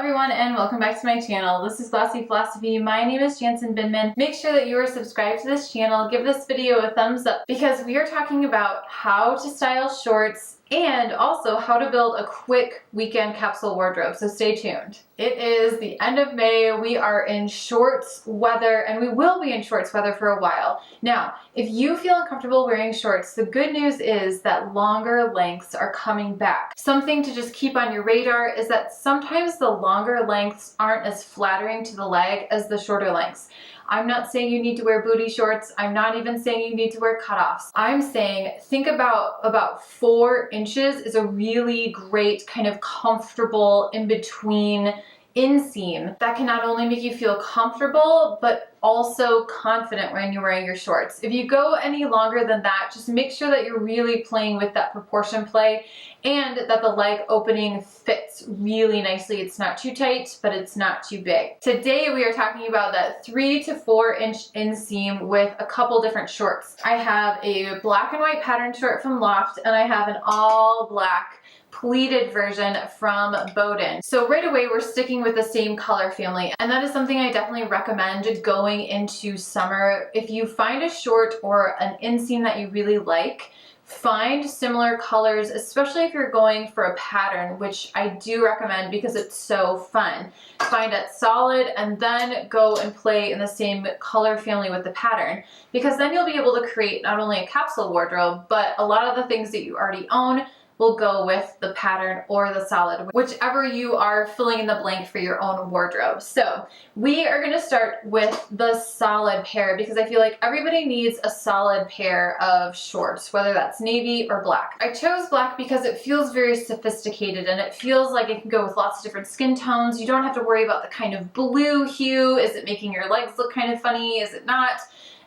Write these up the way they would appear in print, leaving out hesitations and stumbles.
everyone and welcome back to my channel. This is Glossy Philosophy. My name is Jansen Binman. Make sure that you are subscribed to this channel. Give this video a thumbs up because we are talking about how to style shorts and also how to build a quick weekend capsule wardrobe, so stay tuned. It is the end of May. We are in shorts weather and we will be in shorts weather for a while. Now, if you feel uncomfortable wearing shorts, the good news is that longer lengths are coming back. Something to just keep on your radar is that sometimes the longer lengths aren't as flattering to the leg as the shorter lengths. I'm not saying you need to wear booty shorts. I'm not even saying you need to wear cutoffs. I'm saying think about 4 inches is a really great kind of comfortable in between inseam that can not only make you feel comfortable but also confident when you're wearing your shorts. If you go any longer than that, just make sure that you're really playing with that proportion play and that the leg opening fits really nicely. It's not too tight, but it's not too big. Today we are talking about that 3 to 4 inch inseam with a couple different shorts. I have a black and white pattern short from Loft and I have an all black pleated version from Boden. So right away we're sticking with the same color family, and that is something I definitely recommend going into summer. If you find a short or an inseam that you really like, find similar colors, especially if you're going for a pattern, which I do recommend because it's so fun. Find it solid and then go and play in the same color family with the pattern, because then you'll be able to create not only a capsule wardrobe, but a lot of the things that you already own will go with the pattern or the solid, whichever you are filling in the blank for your own wardrobe. So we are going to start with the solid pair because I feel like everybody needs a solid pair of shorts, whether that's navy or black. I chose black because it feels very sophisticated and it feels like it can go with lots of different skin tones. You don't have to worry about the kind of blue hue. Is it making your legs look kind of funny? Is it not?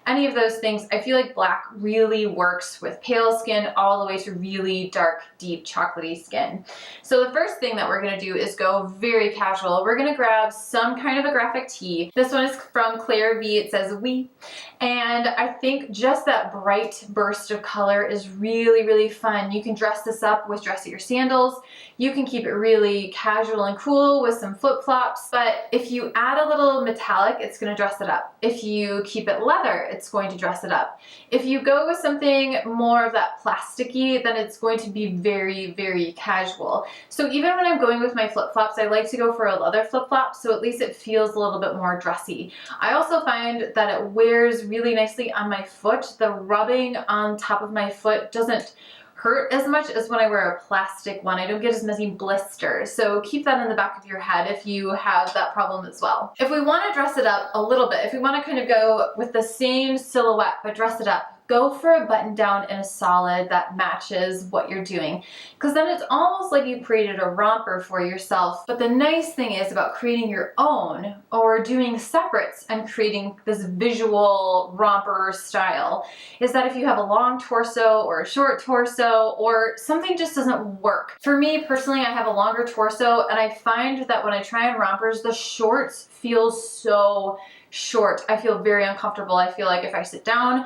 Any of those things. I feel like black really works with pale skin all the way to really dark, deep, chocolatey skin. So the first thing that we're gonna do is go very casual. We're gonna grab some kind of a graphic tee. This one is from Clare V. It says Oui. And I think just that bright burst of color is really, really fun. You can dress this up with dressier sandals. You can keep it really casual and cool with some flip-flops. But if you add a little metallic, it's gonna dress it up. If you keep it leather, it's going to dress it up. If you go with something more of that plasticky, then it's going to be very, very casual. So even when I'm going with my flip-flops, I like to go for a leather flip-flop, so at least it feels a little bit more dressy. I also find that it wears really nicely on my foot. The rubbing on top of my foot doesn't hurt as much as when I wear a plastic one. I don't get as many blisters. So keep that in the back of your head if you have that problem as well. If we want to dress it up a little bit, if we want to kind of go with the same silhouette but dress it up, go for a button down in a solid that matches what you're doing, because then it's almost like you created a romper for yourself. But the nice thing is about creating your own or doing separates and creating this visual romper style is that if you have a long torso or a short torso or something just doesn't work. For me personally, I have a longer torso and I find that when I try on rompers, the shorts feel so short. I feel very uncomfortable. I feel like if I sit down,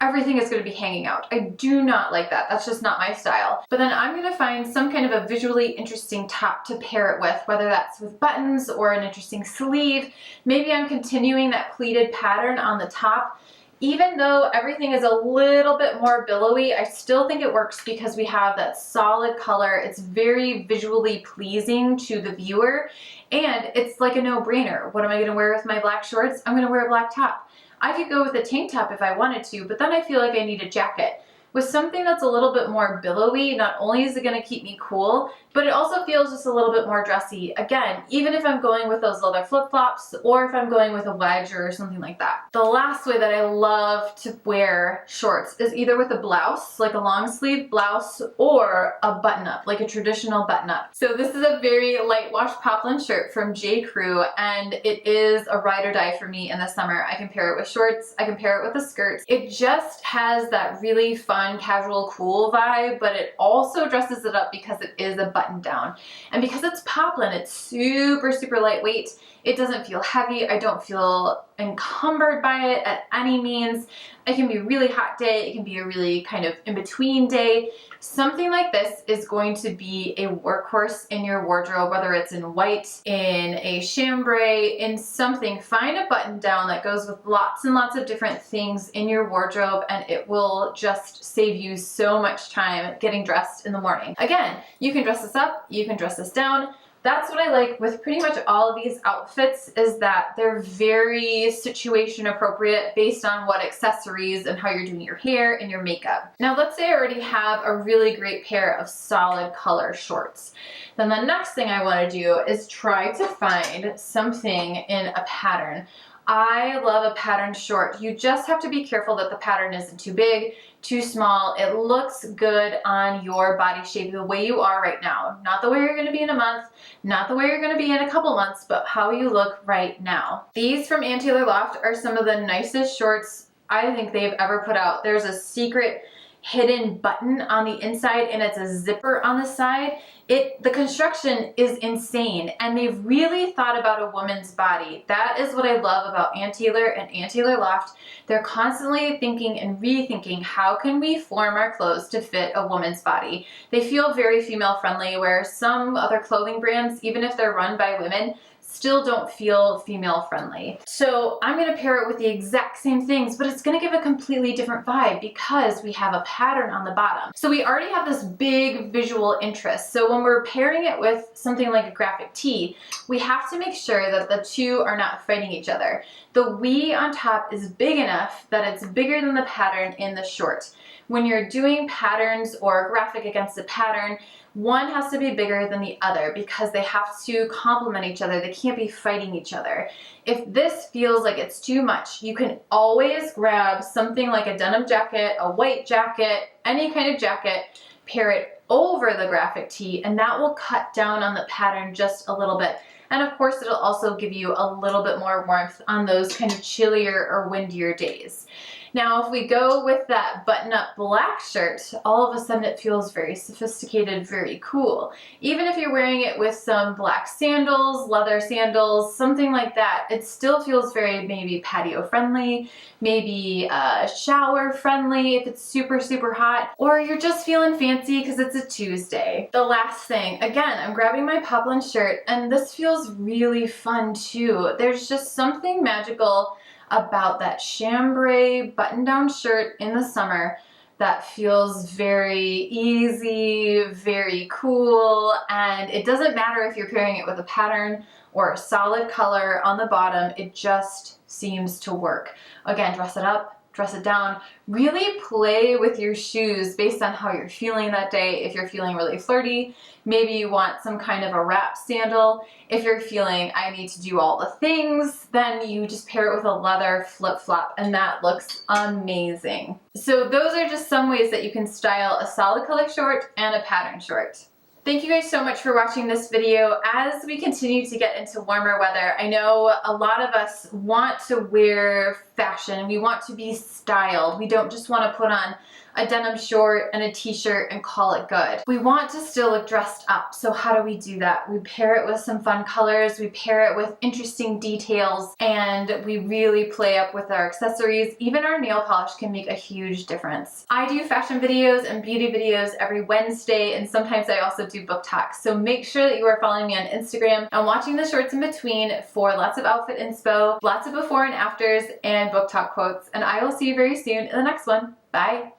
everything is going to be hanging out. I do not like that. That's just not my style. But then I'm going to find some kind of a visually interesting top to pair it with, whether that's with buttons or an interesting sleeve. Maybe I'm continuing that pleated pattern on the top. Even though everything is a little bit more billowy, I still think it works because we have that solid color. It's very visually pleasing to the viewer and it's like a no-brainer. What am I going to wear with my black shorts? I'm going to wear a black top. I could go with a tank top if I wanted to, but then I feel like I need a jacket. With something that's a little bit more billowy, not only is it going to keep me cool, but it also feels just a little bit more dressy. Again, even if I'm going with those leather flip-flops or if I'm going with a wedge or something like that. The last way that I love to wear shorts is either with a blouse, like a long sleeve blouse, or a button-up, like a traditional button-up. So this is a very light wash Poplin shirt from J. Crew, and it is a ride or die for me in the summer. I can pair it with shorts, I can pair it with a skirt. It just has that really fun, casual, cool vibe, but it also dresses it up because it is a button down. And because it's Poplin, it's super, super lightweight. It doesn't feel heavy. I don't feel encumbered by it at any means. It can be a really hot day, it can be a really kind of in-between day. Something like this is going to be a workhorse in your wardrobe, whether it's in white, in a chambray, in something. Find a button down that goes with lots and lots of different things in your wardrobe, and it will just save you so much time getting dressed in the morning. Again, you can dress this up, you can dress this down. That's what I like with pretty much all of these outfits, is that they're very situation appropriate based on what accessories and how you're doing your hair and your makeup. Now let's say I already have a really great pair of solid color shorts. Then the next thing I want to do is try to find something in a pattern. I love a patterned short. You just have to be careful that the pattern isn't too big, too small. It looks good on your body shape the way you are right now. Not the way you're going to be in a month, not the way you're going to be in a couple months, but how you look right now. These from LOFT are some of the nicest shorts I think they've ever put out. There's a secret hidden button on the inside and it's a zipper on the side. The construction is insane, and they've really thought about a woman's body. That is what I love about Ann Taylor and LOFT. They're constantly thinking and rethinking, how can we form our clothes to fit a woman's body? They feel very female friendly, where some other clothing brands, even if they're run by women, still don't feel female friendly. So I'm going to pair it with the exact same things, but it's going to give a completely different vibe because we have a pattern on the bottom. So we already have this big visual interest. So when we're pairing it with something like a graphic tee, we have to make sure that the two are not fighting each other. The Oui on top is big enough that it's bigger than the pattern in the short. When you're doing patterns or graphic against a pattern, one has to be bigger than the other because they have to complement each other. They can't be fighting each other. If this feels like it's too much, you can always grab something like a denim jacket, a white jacket, any kind of jacket, pair it over the graphic tee, and that will cut down on the pattern just a little bit. And of course, it'll also give you a little bit more warmth on those kind of chillier or windier days. Now, if we go with that button-up black shirt, all of a sudden it feels very sophisticated, very cool. Even if you're wearing it with some black sandals, leather sandals, something like that, it still feels very maybe patio friendly, maybe shower friendly if it's super, super hot, or you're just feeling fancy because it's a Tuesday. The last thing, again, I'm grabbing my Poplin shirt, and this feels really fun too. There's just something magical about that chambray button-down shirt in the summer that feels very easy, very cool, and it doesn't matter if you're pairing it with a pattern or a solid color on the bottom, it just seems to work. Again, dress it up, dress it down, really play with your shoes based on how you're feeling that day. If you're feeling really flirty, maybe you want some kind of a wrap sandal. If you're feeling, I need to do all the things, then you just pair it with a leather flip-flop, and that looks amazing. So those are just some ways that you can style a solid color short and a pattern short. Thank you guys so much for watching this video. As we continue to get into warmer weather, I know a lot of us want to wear fashion. We want to be styled. We don't just want to put on a denim short and a t-shirt and call it good. We want to still look dressed up. So how do we do that? We pair it with some fun colors, we pair it with interesting details, and we really play up with our accessories. Even our nail polish can make a huge difference. I do fashion videos and beauty videos every Wednesday, and sometimes I also do book talks. So make sure that you are following me on Instagram and watching the shorts in between for lots of outfit inspo, lots of before and afters, and book talk quotes. And I will see you very soon in the next one. Bye.